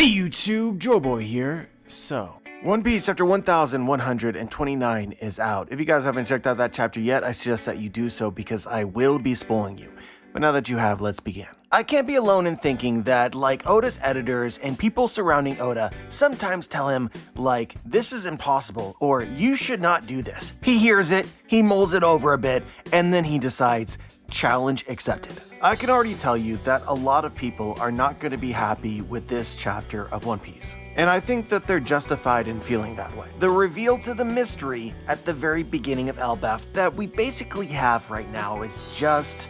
Hey YouTube, Joeboy here. So, One Piece chapter 1129 is out. If you guys haven't checked out that chapter yet, I suggest that you do so because I will be spoiling you. But now that you have, let's begin. I can't be alone in thinking that, like, Oda's editors and people surrounding Oda sometimes tell him, like, this is impossible, or you should not do this. He hears it, he mulls it over a bit, and then he decides, challenge accepted. I can already tell you that a lot of people are not going to be happy with this chapter of One Piece. And I think that they're justified in feeling that way. The reveal to the mystery at the very beginning of Elbaff that we basically have right now is just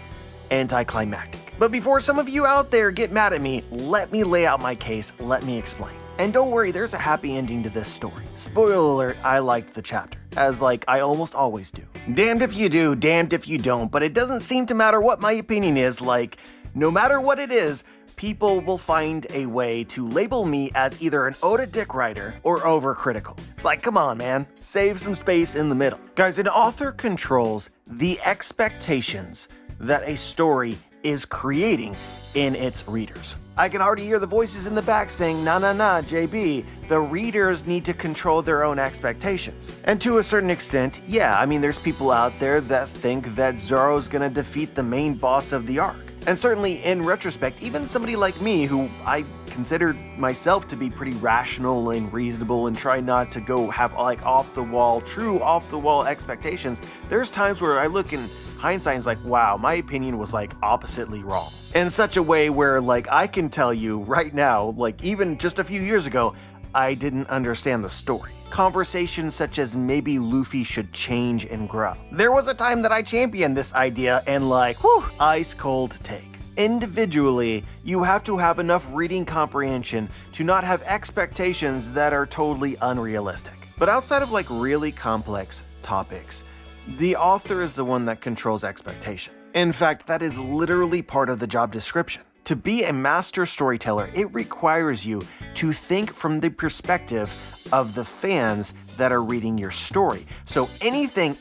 anticlimactic. But before some of you out there get mad at me, let me lay out my case, let me explain. And don't worry, there's a happy ending to this story. Spoiler alert, I liked the chapter, as like I almost always do. Damned if you do, damned if you don't, but it doesn't seem to matter what my opinion is, like, no matter what it is, people will find a way to label me as either an Oda dick writer or overcritical. It's like, come on, man, save some space in the middle. Guys, an author controls the expectations that a story is creating in its readers. I can already hear the voices in the back saying, nah, JB, the readers need to control their own expectations. And to a certain extent, yeah, I mean, there's people out there that think that Zoro's gonna defeat the main boss of the arc. And certainly, in retrospect, even somebody like me, who I considered myself to be pretty rational and reasonable and try not to go have like true off-the-wall expectations, there's times where I look in hindsight and it's like, wow, my opinion was like oppositely wrong. In such a way where like I can tell you right now, like even just a few years ago, I didn't understand the story. Conversations such as maybe Luffy should change and grow. There was a time that I championed this idea and like, whew, ice cold take. Individually, you have to have enough reading comprehension to not have expectations that are totally unrealistic. But outside of like really complex topics, the author is the one that controls expectation. In fact, that is literally part of the job description. To be a master storyteller, it requires you to think from the perspective of the fans that are reading your story. So anything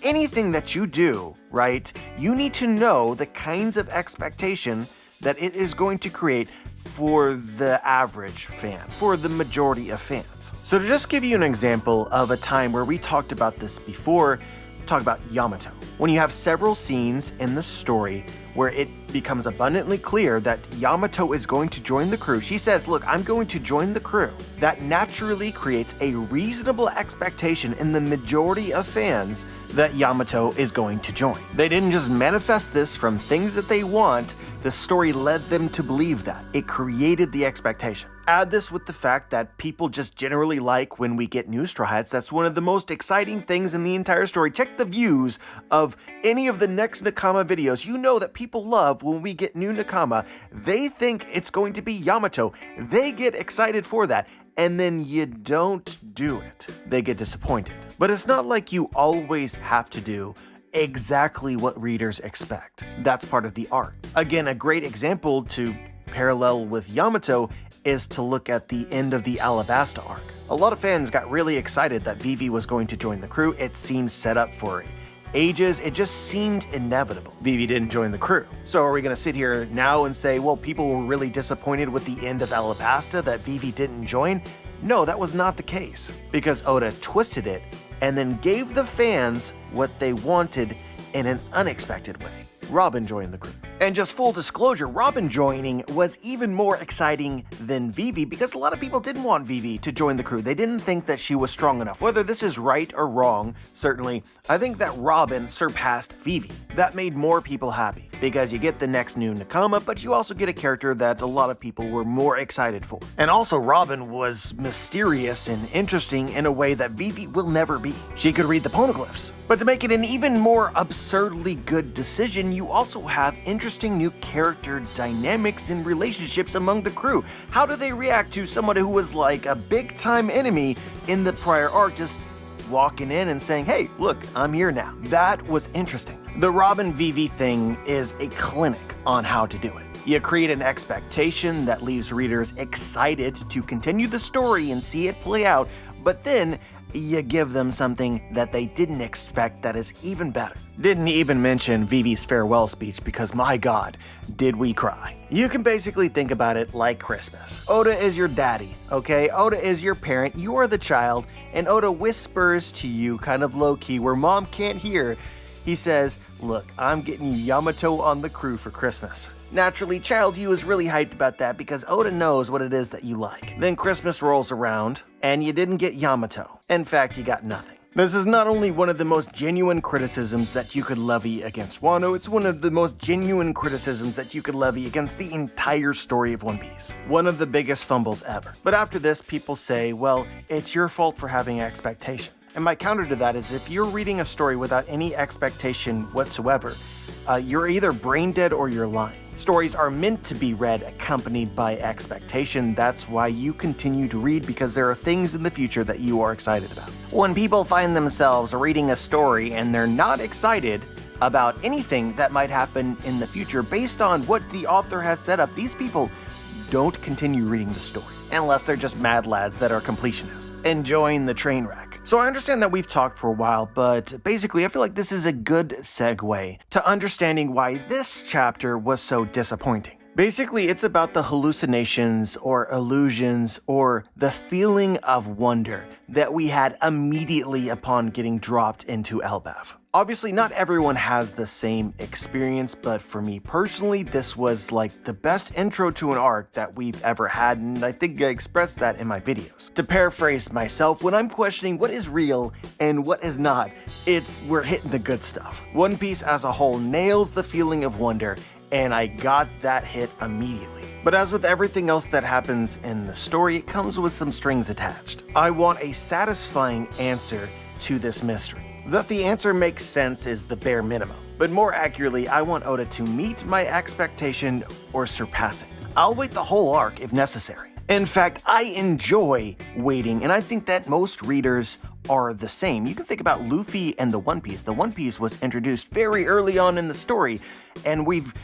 that you do, right, you need to know the kinds of expectation that it is going to create for the average fan, for the majority of fans. So to just give you an example of a time where we talked about this before, talk about Yamato. When you have several scenes in the story where it becomes abundantly clear that Yamato is going to join the crew, she says, look, I'm going to join the crew. That naturally creates a reasonable expectation in the majority of fans that Yamato is going to join. They didn't just manifest this from things that they want, the story led them to believe that. It created the expectation. Add this with the fact that people just generally like when we get new Straw Hats. That's one of the most exciting things in the entire story. Check the views of any of the next Nakama videos. You know that people love when we get new Nakama. They think it's going to be Yamato. They get excited for that. And then you don't do it. They get disappointed. But it's not like you always have to do exactly what readers expect. That's part of the art. Again, a great example to parallel with Yamato is to look at the end of the Alabasta arc. A lot of fans got really excited that Vivi was going to join the crew. It seemed set up for ages. It just seemed inevitable. Vivi didn't join the crew. So are we going to sit here now and say, well, people were really disappointed with the end of Alabasta that Vivi didn't join? No, that was not the case, because Oda twisted it and then gave the fans what they wanted in an unexpected way. Robin joined the crew. And just full disclosure, Robin joining was even more exciting than Vivi because a lot of people didn't want Vivi to join the crew. They didn't think that she was strong enough. Whether this is right or wrong, certainly, I think that Robin surpassed Vivi. That made more people happy because you get the next new Nakama, but you also get a character that a lot of people were more excited for. And also, Robin was mysterious and interesting in a way that Vivi will never be. She could read the poneglyphs. But to make it an even more absurdly good decision, you also have interesting new character dynamics and relationships among the crew. How do they react to someone who was like a big-time enemy in the prior arc just walking in and saying, hey, look, I'm here now? That was interesting. The Robin Vivi thing is a clinic on how to do it. You create an expectation that leaves readers excited to continue the story and see it play out, but then you give them something that they didn't expect that is even better. Didn't even mention Vivi's farewell speech because my god, did we cry. You can basically think about it like Christmas. Oda is your daddy, okay? Oda is your parent, you are the child, and Oda whispers to you kind of low-key where mom can't hear. He says, look, I'm getting Yamato on the crew for Christmas. Naturally, child you is really hyped about that because Oda knows what it is that you like. Then Christmas rolls around, and you didn't get Yamato. In fact, you got nothing. This is not only one of the most genuine criticisms that you could levy against Wano, it's one of the most genuine criticisms that you could levy against the entire story of One Piece. One of the biggest fumbles ever. But after this, people say, well, it's your fault for having expectation. And my counter to that is if you're reading a story without any expectation whatsoever, you're either brain dead or you're lying. Stories are meant to be read accompanied by expectation. That's why you continue to read, because there are things in the future that you are excited about. When people find themselves reading a story and they're not excited about anything that might happen in the future based on what the author has set up, these people don't continue reading the story. Unless they're just mad lads that are completionists, enjoying the train wreck. So I understand that we've talked for a while, but basically I feel like this is a good segue to understanding why this chapter was so disappointing. Basically, it's about the hallucinations or illusions or the feeling of wonder that we had immediately upon getting dropped into Elbaff. Obviously, not everyone has the same experience, but for me personally, this was like the best intro to an arc that we've ever had, and I think I expressed that in my videos. To paraphrase myself, when I'm questioning what is real and what is not, we're hitting the good stuff. One Piece as a whole nails the feeling of wonder, and I got that hit immediately. But as with everything else that happens in the story, it comes with some strings attached. I want a satisfying answer to this mystery. That the answer makes sense is the bare minimum, but more accurately, I want Oda to meet my expectation or surpass it. I'll wait the whole arc if necessary. In fact, I enjoy waiting, and I think that most readers are the same. You can think about Luffy and the One Piece. The One Piece was introduced very early on in the story, and we've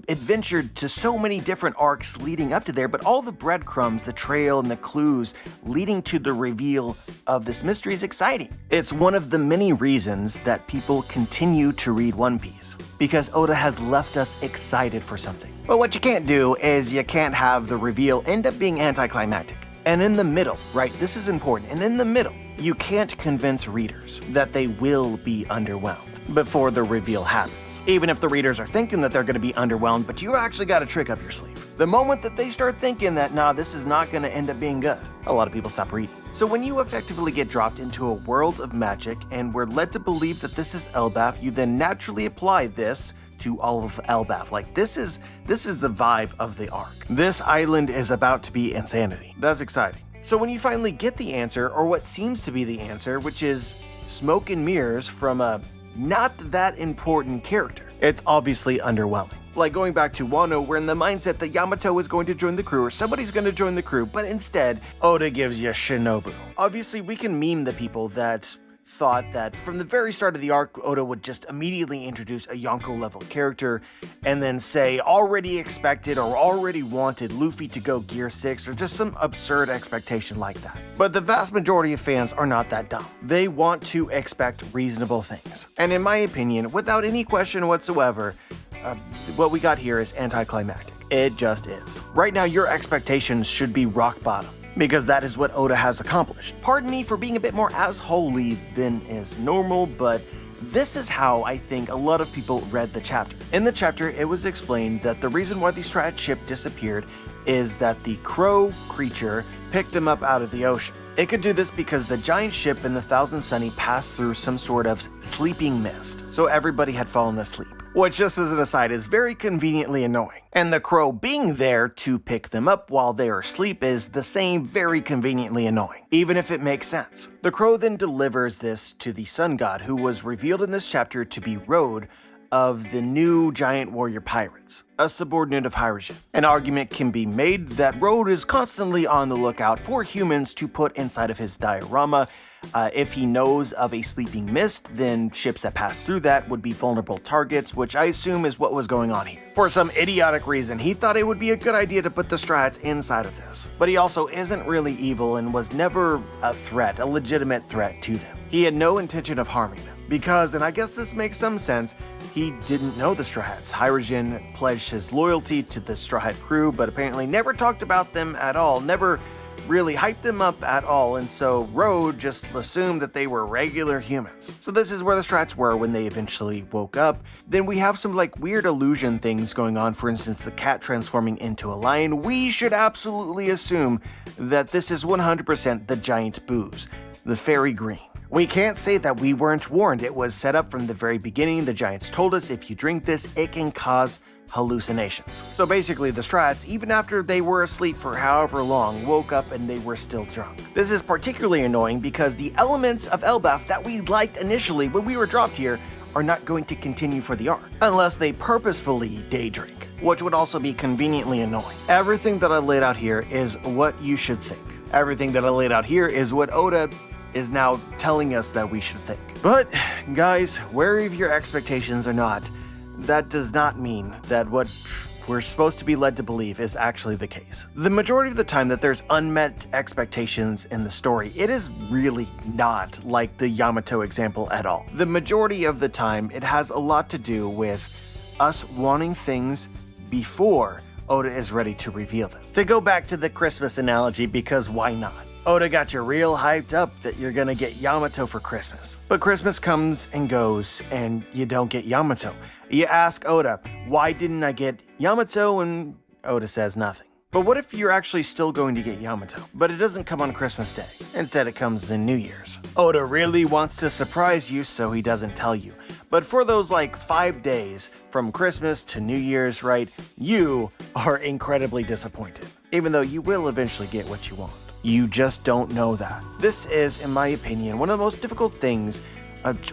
adventured to so many different arcs leading up to there, but all the breadcrumbs, the trail, and the clues leading to the reveal of this mystery is exciting. It's one of the many reasons that people continue to read One Piece, because Oda has left us excited for something. But what you can't do is you can't have the reveal end up being anticlimactic. And in the middle, right, this is important, and in the middle, you can't convince readers that they will be underwhelmed before the reveal happens. Even if the readers are thinking that they're going to be underwhelmed, but you actually got a trick up your sleeve. The moment that they start thinking that, nah, this is not going to end up being good, a lot of people stop reading. So when you effectively get dropped into a world of magic and we're led to believe that this is Elbaff, you then naturally apply this to all of Elbaff. Like this is the vibe of the arc. This island is about to be insanity. That's exciting. So when you finally get the answer, or what seems to be the answer, which is smoke and mirrors from a not that important character, it's obviously underwhelming. Like going back to Wano, we're in the mindset that Yamato is going to join the crew or somebody's going to join the crew, but instead, Oda gives you Shinobu. Obviously, we can meme the people that thought that from the very start of the arc, Oda would just immediately introduce a Yonko level character and then say already expected or already wanted Luffy to go Gear 6 or just some absurd expectation like that. But the vast majority of fans are not that dumb. They want to expect reasonable things. And in my opinion, without any question whatsoever, what we got here is anticlimactic. It just is. Right now, your expectations should be rock bottom, because that is what Oda has accomplished. Pardon me for being a bit more as-holy than is normal, but this is how I think a lot of people read the chapter. In the chapter, it was explained that the reason why the Strat ship disappeared is that the crow creature picked them up out of the ocean. It could do this because the giant ship in the Thousand Sunny passed through some sort of sleeping mist, so everybody had fallen asleep. Which, just as an aside, is very conveniently annoying. And the crow being there to pick them up while they are asleep is the same very conveniently annoying, even if it makes sense. The crow then delivers this to the sun god, who was revealed in this chapter to be Road, of the new giant warrior pirates, a subordinate of Hyrule. An argument can be made that Road is constantly on the lookout for humans to put inside of his diorama. If he knows of a sleeping mist, then ships that pass through that would be vulnerable targets, which I assume is what was going on here. For some idiotic reason, he thought it would be a good idea to put the Strats inside of this. But he also isn't really evil and was never a threat, a legitimate threat to them. He had no intention of harming them. Because, and I guess this makes some sense, he didn't know the Straw Hats. Hyrule pledged his loyalty to the Straw Hat crew, but apparently never talked about them at all, never really hyped them up at all, and so Road just assumed that they were regular humans. So this is where the Strats were when they eventually woke up. Then we have some like weird illusion things going on, for instance the cat transforming into a lion. We should absolutely assume that this is 100% the giant booze, the fairy green. We can't say that we weren't warned. It was set up from the very beginning. The giants told us if you drink this, it can cause hallucinations. So basically the Strats, even after they were asleep for however long, woke up and they were still drunk. This is particularly annoying because the elements of Elbaff that we liked initially when we were dropped here are not going to continue for the arc, unless they purposefully day drink, which would also be conveniently annoying. Everything that I laid out here is what you should think. Everything that I laid out here is what Oda is now telling us that we should think. But guys, wherever your expectations are not, that does not mean that what we're supposed to be led to believe is actually the case. The majority of the time that there's unmet expectations in the story, it is really not like the Yamato example at all. The majority of the time, it has a lot to do with us wanting things before Oda is ready to reveal them. To go back to the Christmas analogy, because why not? Oda got you real hyped up that you're gonna get Yamato for Christmas. But Christmas comes and goes and you don't get Yamato. You ask Oda, why didn't I get Yamato? And Oda says nothing. But what if you're actually still going to get Yamato, but it doesn't come on Christmas Day? Instead it comes in New Year's. Oda really wants to surprise you, so he doesn't tell you. But for those like 5 days from Christmas to New Year's, right, you are incredibly disappointed, even though you will eventually get what you want. You just don't know that. This is, in my opinion, one of the most difficult things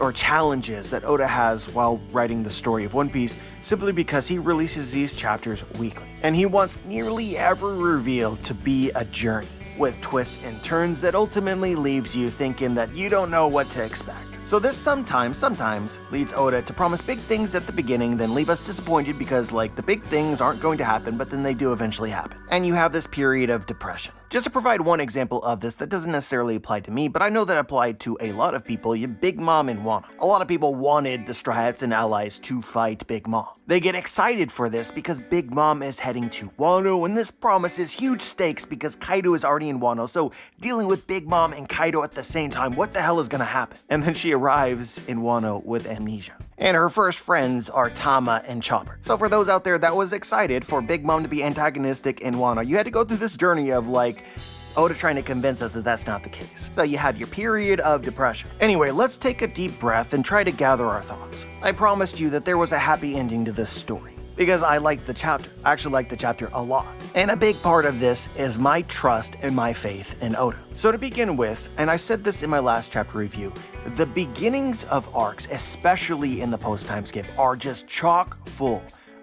or challenges that Oda has while writing the story of One Piece, simply because he releases these chapters weekly. And he wants nearly every reveal to be a journey, with twists and turns that ultimately leaves you thinking that you don't know what to expect. So this sometimes leads Oda to promise big things at the beginning, then leave us disappointed because like the big things aren't going to happen, but then they do eventually happen. And you have this period of depression. Just to provide one example of this that doesn't necessarily apply to me, but I know that applied to a lot of people, Big Mom and Wano. A lot of people wanted the Straw Hats and allies to fight Big Mom. They get excited for this because Big Mom is heading to Wano, and this promises huge stakes because Kaido is already in Wano, so dealing with Big Mom and Kaido at the same time, what the hell is gonna happen? And then she arrives in Wano with amnesia. And her first friends are Tama and Chopper. So for those out there that was excited for Big Mom to be antagonistic in Wano, you had to go through this journey of like Oda trying to convince us that that's not the case. So you had your period of depression. Anyway, let's take a deep breath and try to gather our thoughts. I promised you that there was a happy ending to this story, because I liked the chapter. I actually liked the chapter a lot. And a big part of this is my trust and my faith in Oda. So to begin with, and I said this in my last chapter review, the beginnings of arcs, especially in the post-time skip, are just chock full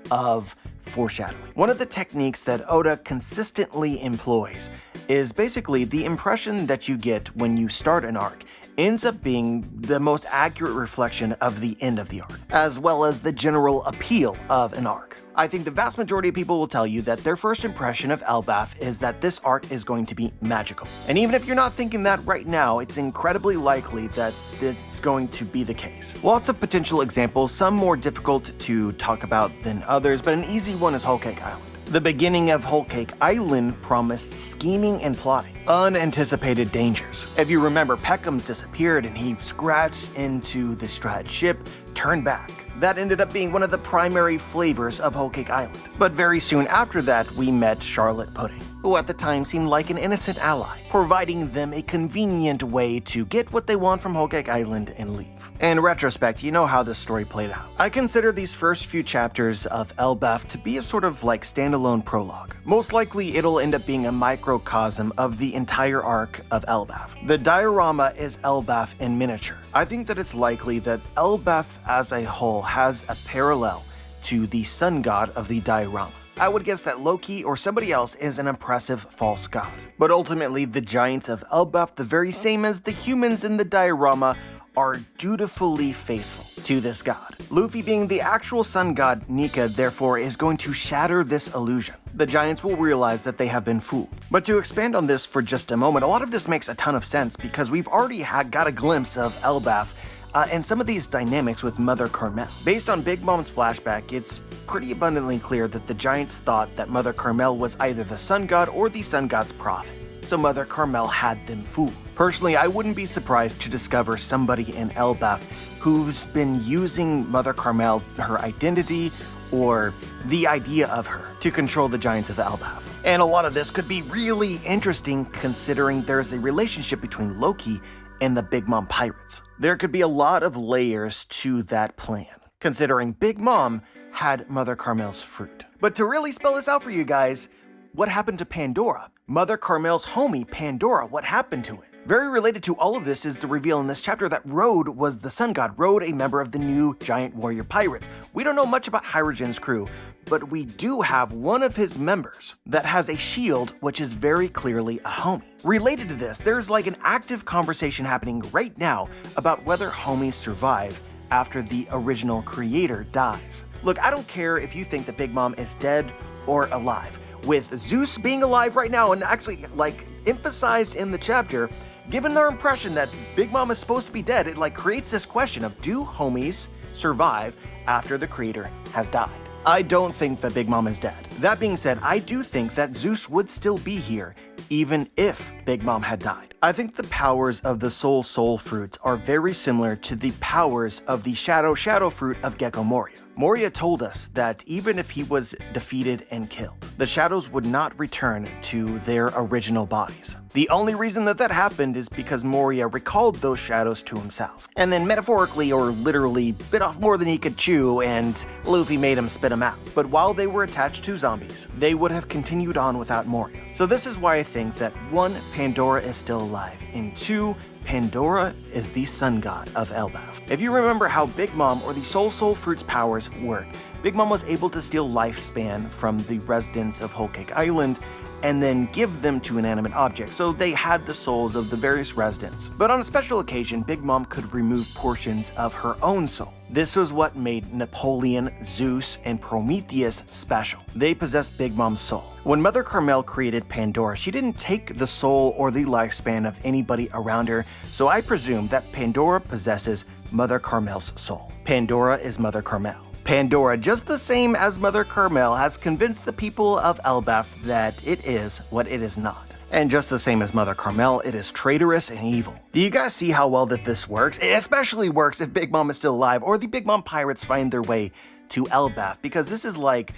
of foreshadowing. One of the techniques that Oda consistently employs is basically the impression that you get when you start an arc ends up being the most accurate reflection of the end of the arc, as well as the general appeal of an arc. I think the vast majority of people will tell you that their first impression of Elbaff is that this arc is going to be magical. And even if you're not thinking that right now, it's incredibly likely that it's going to be the case. Lots of potential examples, some more difficult to talk about than others, but an easy one is Whole Cake Island. The beginning of Whole Cake Island promised scheming and plotting, unanticipated dangers. If you remember, Peckham's disappeared and he scratched into the Straw Hat ship, turned back. That ended up being one of the primary flavors of Whole Cake Island. But very soon after that, we met Charlotte Pudding, who at the time seemed like an innocent ally, providing them a convenient way to get what they want from Whole Cake Island and leave. In retrospect, you know how this story played out. I consider these first few chapters of Elbaff to be a sort of like standalone prologue. Most likely it'll end up being a microcosm of the entire arc of Elbaff. The diorama is Elbaff in miniature. I think that it's likely that Elbaff as a whole has a parallel to the sun god of the diorama. I would guess that Loki or somebody else is an impressive false god. But ultimately, the giants of Elbaff, the very same as the humans in the diorama, are dutifully faithful to this god. Luffy, being the actual sun god Nika, therefore is going to shatter this illusion. The giants will realize that they have been fooled. But to expand on this for just a moment, a lot of this makes a ton of sense because we've already got a glimpse of Elbaff and some of these dynamics with Mother Carmel. Based on Big Mom's flashback, it's pretty abundantly clear that the giants thought that Mother Carmel was either the sun god or the sun god's prophet. So Mother Carmel had them fooled. Personally, I wouldn't be surprised to discover somebody in Elbaff who's been using Mother Carmel, her identity, or the idea of her to control the giants of Elbaff. And a lot of this could be really interesting considering there's a relationship between Loki and the Big Mom pirates. There could be a lot of layers to that plan, considering Big Mom had Mother Carmel's fruit. But to really spell this out for you guys, what happened to Pandora? Mother Carmel's homie, Pandora, what happened to it? Very related to all of this is the reveal in this chapter that Road was the sun god, Road a member of the new giant warrior pirates. We don't know much about Hydrogen's crew, but we do have one of his members that has a shield which is very clearly a homie. Related to this, there's like an active conversation happening right now about whether homies survive after the original creator dies. Look, I don't care if you think that Big Mom is dead or alive. With Zeus being alive right now and actually like emphasized in the chapter, given our impression that Big Mom is supposed to be dead, it like creates this question of do homies survive after the creator has died? I don't think that Big Mom is dead. That being said, I do think that Zeus would still be here even if Big Mom had died. I think the powers of the soul fruits are very similar to the powers of the shadow fruit of Gecko Moria. Moria told us that even if he was defeated and killed, the shadows would not return to their original bodies. The only reason that happened is because Moria recalled those shadows to himself, and then metaphorically or literally bit off more than he could chew, and Luffy made him spit them out. But while they were attached to zombies, they would have continued on without Moria. So this is why I think that 1, Pandora is still alive, and 2, Pandora is the sun god of Elbaff. If you remember how Big Mom or the soul fruit's powers work, Big Mom was able to steal lifespan from the residents of Whole Cake Island and then give them to inanimate objects, so they had the souls of the various residents. But on a special occasion, Big Mom could remove portions of her own soul. This was what made Napoleon, Zeus, and Prometheus special. They possessed Big Mom's soul. When Mother Carmel created Pandora, she didn't take the soul or the lifespan of anybody around her, so I presume that Pandora possesses Mother Carmel's soul. Pandora is Mother Carmel. Pandora, just the same as Mother Carmel, has convinced the people of Elbaff that it is what it is not. And just the same as Mother Carmel, it is traitorous and evil. Do you guys see how well that this works? It especially works if Big Mom is still alive or the Big Mom pirates find their way to Elbaff, because this is like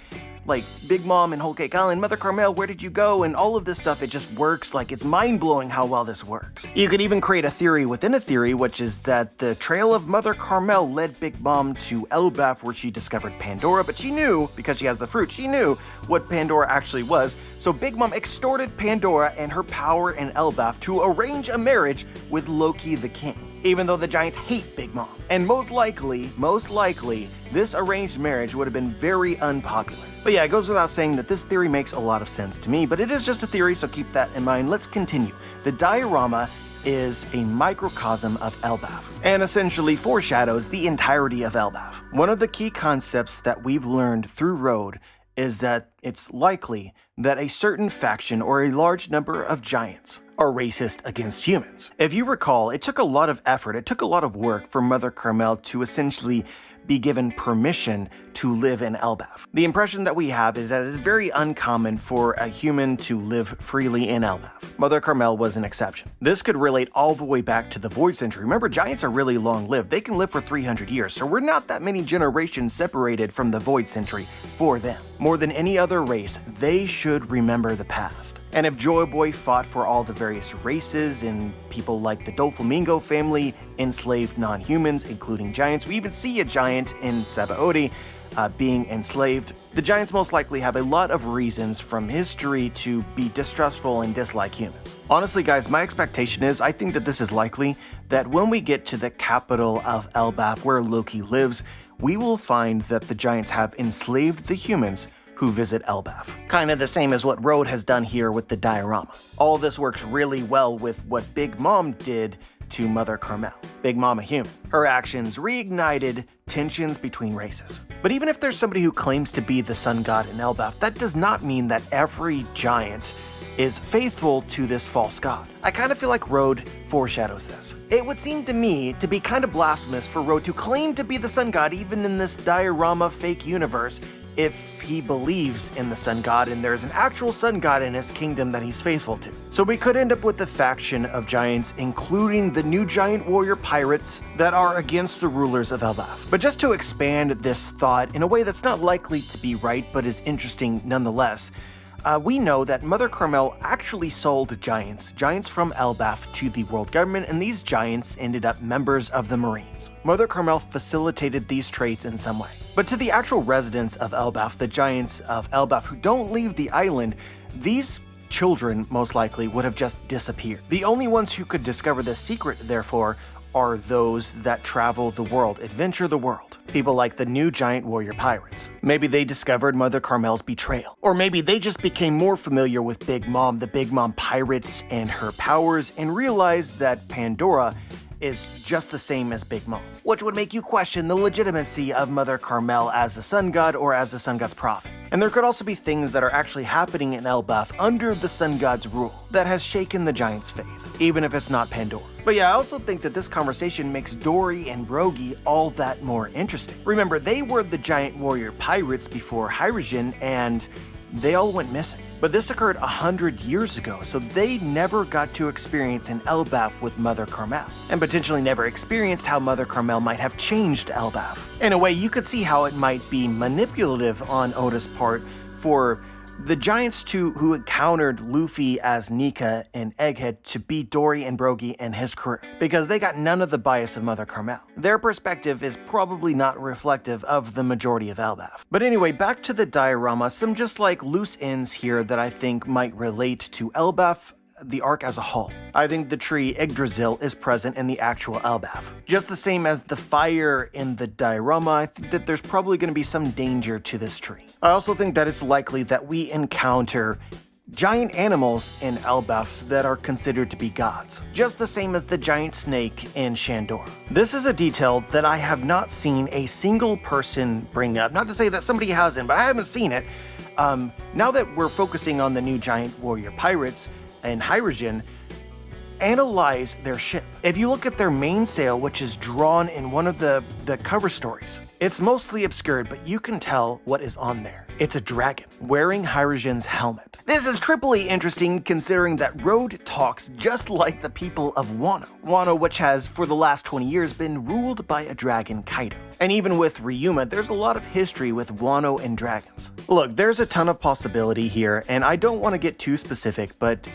Big Mom and Whole Cake Island, Mother Carmel, where did you go? And all of this stuff, it just works. Like, it's mind-blowing how well this works. You could even create a theory within a theory, which is that the trail of Mother Carmel led Big Mom to Elbaff, where she discovered Pandora, but she knew, because she has the fruit, she knew what Pandora actually was. So Big Mom extorted Pandora and her power in Elbaff to arrange a marriage with Loki the king, even though the giants hate Big Mom. And most likely, this arranged marriage would have been very unpopular. But yeah, it goes without saying that this theory makes a lot of sense to me, but it is just a theory, so keep that in mind. Let's continue. The diorama is a microcosm of Elbaff, and essentially foreshadows the entirety of Elbaff. One of the key concepts that we've learned through Road is that it's likely that a certain faction or a large number of giants are racist against humans. If you recall, it took a lot of effort, it took a lot of work for Mother Carmel to essentially be given permission to live in Elbaff. The impression that we have is that it is very uncommon for a human to live freely in Elbaff. Mother Carmel was an exception. This could relate all the way back to the Void Century. Remember, giants are really long-lived. They can live for 300 years, so we're not that many generations separated from the Void Century for them. More than any other race, they should remember the past. And if Joy Boy fought for all the various races and people like the Doflamingo family enslaved non-humans, including giants, we even see a giant in Sabaody being enslaved, the giants most likely have a lot of reasons from history to be distrustful and dislike humans. Honestly, guys, my expectation is I think that this is likely that when we get to the capital of Elbaff, where Loki lives, we will find that the giants have enslaved the humans who visit Elbaff. Kind of the same as what Road has done here with the Diarama. All this works really well with what Big Mom did to Mother Carmel. Big Mom a human. Her actions reignited tensions between races. But even if there's somebody who claims to be the sun god in Elbaff, that does not mean that every giant is faithful to this false god. I kind of feel like Road foreshadows this. It would seem to me to be kind of blasphemous for Road to claim to be the sun god even in this Diarama fake universe if he believes in the sun god and there's an actual sun god in his kingdom that he's faithful to. So we could end up with a faction of giants, including the new giant warrior pirates that are against the rulers of Elbaff. But just to expand this thought in a way that's not likely to be right but is interesting nonetheless, we know that Mother Carmel actually sold giants from Elbaff to the world government, and these giants ended up members of the Marines. Mother Carmel facilitated these trades in some way. But to the actual residents of Elbaff, the giants of Elbaff who don't leave the island, these children most likely would have just disappeared. The only ones who could discover this secret, therefore, are those that travel the world, adventure the world. People like the new giant warrior pirates. Maybe they discovered Mother Carmel's betrayal. Or maybe they just became more familiar with Big Mom, the Big Mom pirates, and her powers, and realized that Pandora is just the same as Big Mom, which would make you question the legitimacy of Mother Carmel as a sun god or as the sun god's prophet. And there could also be things that are actually happening in Elbaff under the sun god's rule that has shaken the giants' faith, even if it's not Pandora. But yeah, I also think that this conversation makes Dory and Brogy all that more interesting. Remember, they were the giant warrior pirates before Hyrule, and they all went missing. But this occurred 100 years ago, so they never got to experience an Elbaff with Mother Carmel, and potentially never experienced how Mother Carmel might have changed Elbaff. In a way, you could see how it might be manipulative on Oda's part for the giants who encountered Luffy as Nika and Egghead to be Dory and Brogy and his crew, because they got none of the bias of Mother Carmel. Their perspective is probably not reflective of the majority of Elbaff. But anyway, back to the diorama, some just like loose ends here that I think might relate to Elbaff, the arc as a whole. I think the tree Yggdrasil is present in the actual Elbaff. Just the same as the fire in the diorama, I think that there's probably going to be some danger to this tree. I also think that it's likely that we encounter giant animals in Elbaff that are considered to be gods, just the same as the giant snake in Shandor. This is a detail that I have not seen a single person bring up. Not to say that somebody hasn't, but I haven't seen it. Now that we're focusing on the new giant warrior pirates and Hyrule, analyze their ship. If you look at their mainsail, which is drawn in one of the cover stories, it's mostly obscured, but you can tell what is on there. It's a dragon wearing Hyrule's helmet. This is triply interesting considering that Road talks just like the people of Wano. Wano, which has for the last 20 years been ruled by a dragon, Kaido. And even with Ryuma, there's a lot of history with Wano and dragons. Look, there's a ton of possibility here, and I don't want to get too specific, but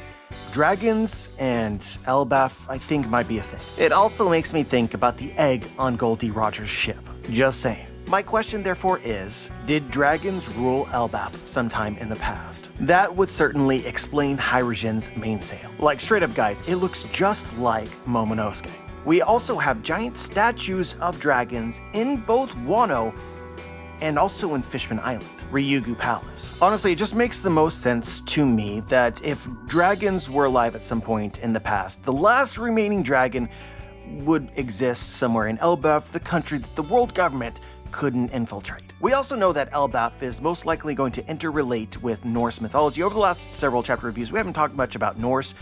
dragons and Elbaff, I think, might be a thing. It also makes me think about the egg on Goldie Roger's ship. Just saying. My question, therefore, is, did dragons rule Elbaff sometime in the past? That would certainly explain Hyrule's mainsail. Like, straight up, guys, it looks just like Momonosuke. We also have giant statues of dragons in both Wano and also in Fishman Island, Ryugu Palace. Honestly, it just makes the most sense to me that if dragons were alive at some point in the past, the last remaining dragon would exist somewhere in Elbaff, the country that the world government couldn't infiltrate. We also know that Elbaff is most likely going to interrelate with Norse mythology. Over the last several chapter reviews, we haven't talked much about Norse.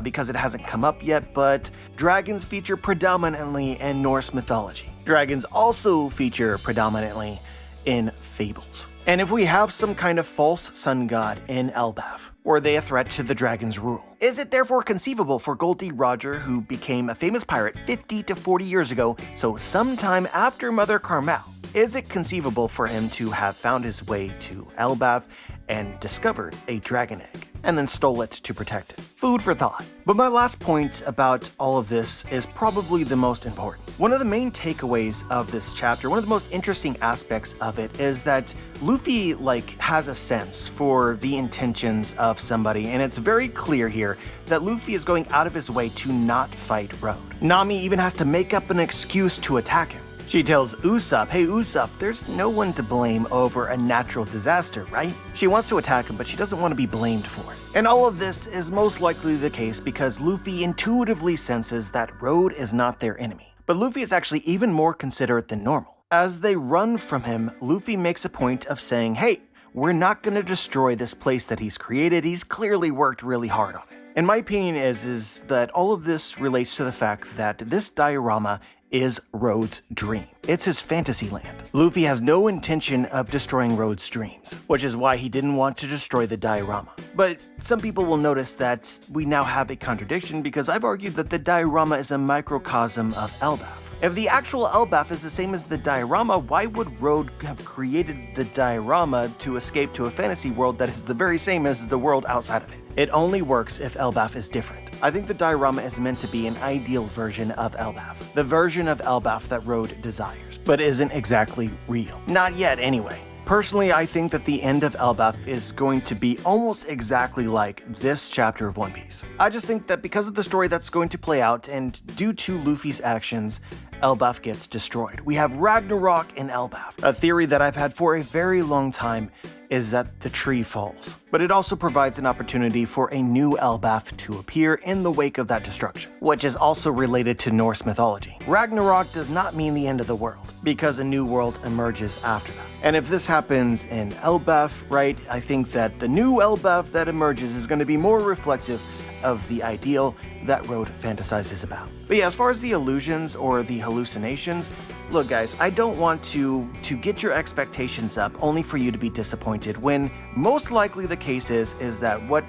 because it hasn't come up yet, but dragons feature predominantly in Norse mythology. Dragons also feature predominantly in fables. And if we have some kind of false sun god in Elbaff, were they a threat to the dragon's rule? Is it therefore conceivable for Gold D. Roger, who became a famous pirate 50 to 40 years ago, so sometime after Mother Carmel, is it conceivable for him to have found his way to Elbaff and discovered a dragon egg, and then stole it to protect it? Food for thought. But my last point about all of this is probably the most important. One of the main takeaways of this chapter, one of the most interesting aspects of it, is that Luffy has a sense for the intentions of somebody, and it's very clear here that Luffy is going out of his way to not fight Road. Nami even has to make up an excuse to attack him. She tells Usopp, hey Usopp, there's no one to blame over a natural disaster, right? She wants to attack him, but she doesn't want to be blamed for it. And all of this is most likely the case because Luffy intuitively senses that Road is not their enemy. But Luffy is actually even more considerate than normal. As they run from him, Luffy makes a point of saying, hey, we're not going to destroy this place that he's created. He's clearly worked really hard on it. And my opinion is that all of this relates to the fact that this diorama is Road's dream. It's his fantasy land. Luffy has no intention of destroying Road's dreams, which is why he didn't want to destroy the diorama. But some people will notice that we now have a contradiction because I've argued that the diorama is a microcosm of Elbaff. If the actual Elbaff is the same as the diorama, why would Road have created the diorama to escape to a fantasy world that is the very same as the world outside of it? It only works if Elbaff is different. I think the diorama is meant to be an ideal version of Elbaff, the version of Elbaff that Road desires, but isn't exactly real. Not yet, anyway. Personally, I think that the end of Elbaff is going to be almost exactly like this chapter of One Piece. I just think that because of the story that's going to play out and due to Luffy's actions, Elbaff gets destroyed. We have Ragnarok in Elbaff. A theory that I've had for a very long time is that the tree falls. But it also provides an opportunity for a new Elbaff to appear in the wake of that destruction, which is also related to Norse mythology. Ragnarok does not mean the end of the world, because a new world emerges after that. And if this happens in Elbaff, right, I think that the new Elbaff that emerges is going to be more reflective of the ideal that Road fantasizes about. But yeah, as far as the illusions or the hallucinations, look guys, I don't want to get your expectations up only for you to be disappointed when most likely the case is that what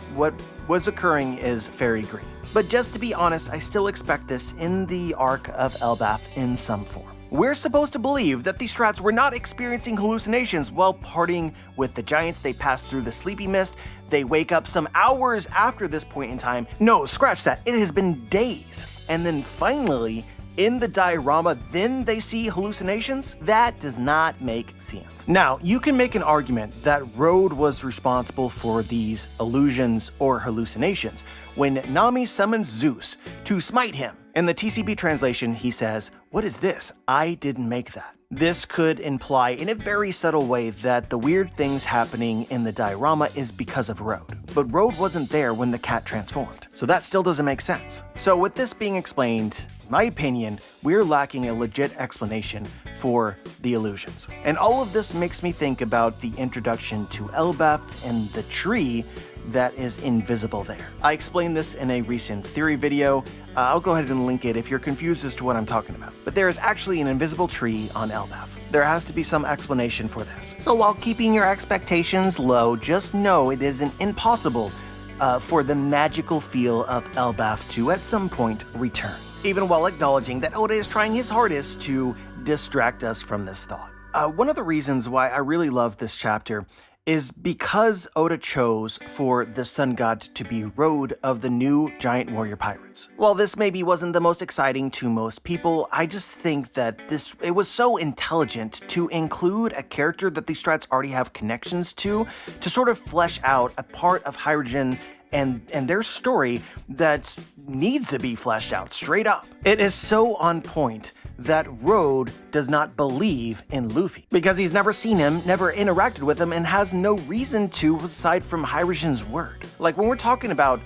was occurring is Fairy Green. But just to be honest, I still expect this in the arc of Elbaff in some form. We're supposed to believe that these strats were not experiencing hallucinations while partying with the giants. They pass through the sleepy mist. They wake up some hours after this point in time. No, scratch that. It has been days. And then finally, in the diorama, then they see hallucinations? That does not make sense. Now, you can make an argument that Road was responsible for these illusions or hallucinations when Nami summons Zeus to smite him. In the TCB translation, he says, "What is this? I didn't make that." This could imply in a very subtle way that the weird things happening in the diorama is because of Road. But Road wasn't there when the cat transformed, so that still doesn't make sense. So with this being explained, in my opinion, we're lacking a legit explanation for the illusions. And all of this makes me think about the introduction to Elbaff and the tree that is invisible there. I explained this in a recent theory video. I'll go ahead and link it if you're confused as to what I'm talking about. But there is actually an invisible tree on Elbaff. There has to be some explanation for this. So while keeping your expectations low, just know it isn't impossible for the magical feel of Elbaff to at some point return, even while acknowledging that Oda is trying his hardest to distract us from this thought. One of the reasons why I really love this chapter is because Oda chose for the sun god to be Road of the new giant warrior pirates. While this maybe wasn't the most exciting to most people, I just think that it was so intelligent to include a character that these strats already have connections to sort of flesh out a part of Hydrogen and their story that needs to be fleshed out straight up. It is so on point that Road does not believe in Luffy because he's never seen him, never interacted with him, and has no reason to aside from Hydrogen's word. Like when we're talking about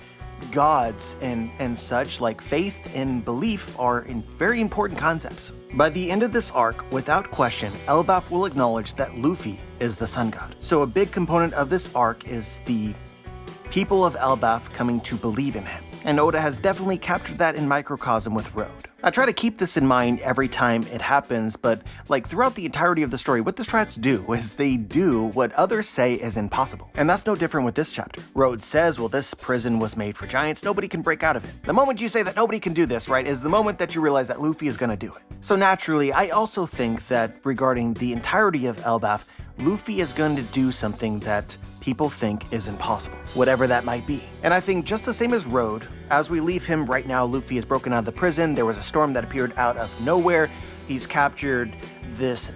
gods and such, like faith and belief are very important concepts. By the end of this arc, without question, Elbaff will acknowledge that Luffy is the sun god. So a big component of this arc is the people of Elbaff coming to believe in him. and Oda has definitely captured that in microcosm with Road. I try to keep this in mind every time it happens, but like throughout the entirety of the story, what the Strats do is they do what others say is impossible. And that's no different with this chapter. Road says, well, this prison was made for giants, nobody can break out of it. The moment you say that nobody can do this, right, is the moment that you realize that Luffy is gonna do it. So naturally, I also think that regarding the entirety of Elbaff, Luffy is going to do something that people think is impossible, whatever that might be. And I think just the same as Road, as we leave him right now, Luffy is broken out of the prison, there was a storm that appeared out of nowhere, he's captured this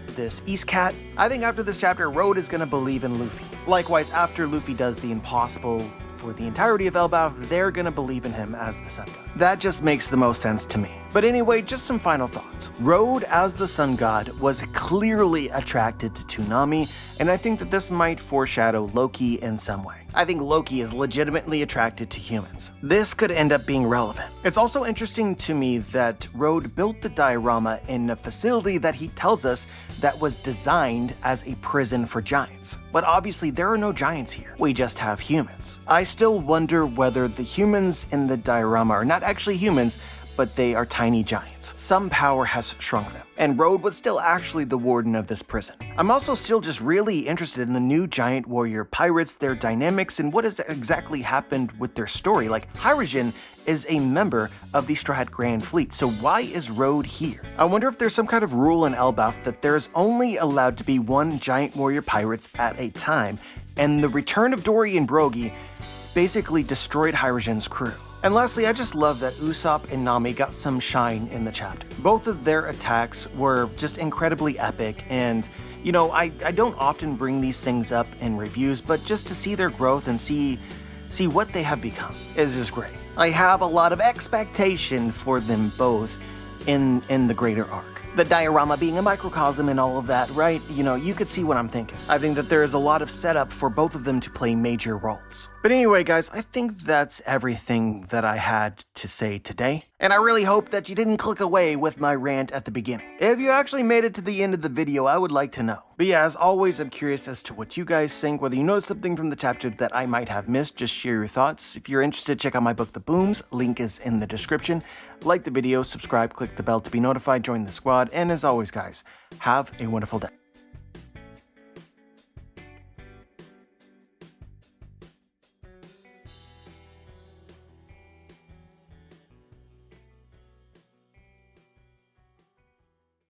East Cat. I think after this chapter, Road is going to believe in Luffy. Likewise, after Luffy does the impossible for the entirety of Elbaff, they're gonna believe in him as the Sun God. That just makes the most sense to me. But anyway, just some final thoughts. Road as the Sun God was clearly attracted to Toonami, and I think that this might foreshadow Loki in some way. I think Loki is legitimately attracted to humans. This could end up being relevant. It's also interesting to me that Road built the Diarama in a facility that he tells us that was designed as a prison for giants. But obviously there are no giants here. We just have humans. I still wonder whether the humans in the Diarama are not actually humans, but they are tiny giants. Some power has shrunk them, and Road was still actually the warden of this prison. I'm also still just really interested in the new giant warrior pirates, their dynamics, and what has exactly happened with their story. Like, Hyrule is a member of the Strat Grand Fleet, so why is Road here? I wonder if there's some kind of rule in Elbaff that there's only allowed to be one giant warrior pirates at a time, and the return of Dory and Brogy basically destroyed Hyrule's crew. And lastly, I just love that Usopp and Nami got some shine in the chapter. Both of their attacks were just incredibly epic, and you know, I don't often bring these things up in reviews, but just to see their growth and see what they have become is just great. I have a lot of expectation for them both in the greater arc. The Diorama being a microcosm and all of that, right? You know, you could see what I'm thinking. I think that there is a lot of setup for both of them to play major roles. But anyway, guys, I think that's everything that I had to say today. And I really hope that you didn't click away with my rant at the beginning. If you actually made it to the end of the video, I would like to know. But yeah, as always, I'm curious as to what you guys think. Whether you noticed something from the chapter that I might have missed, just share your thoughts. If you're interested, check out my book, The Booms. Link is in the description. Like the video, subscribe, click the bell to be notified, join the squad, and as always, guys, have a wonderful day.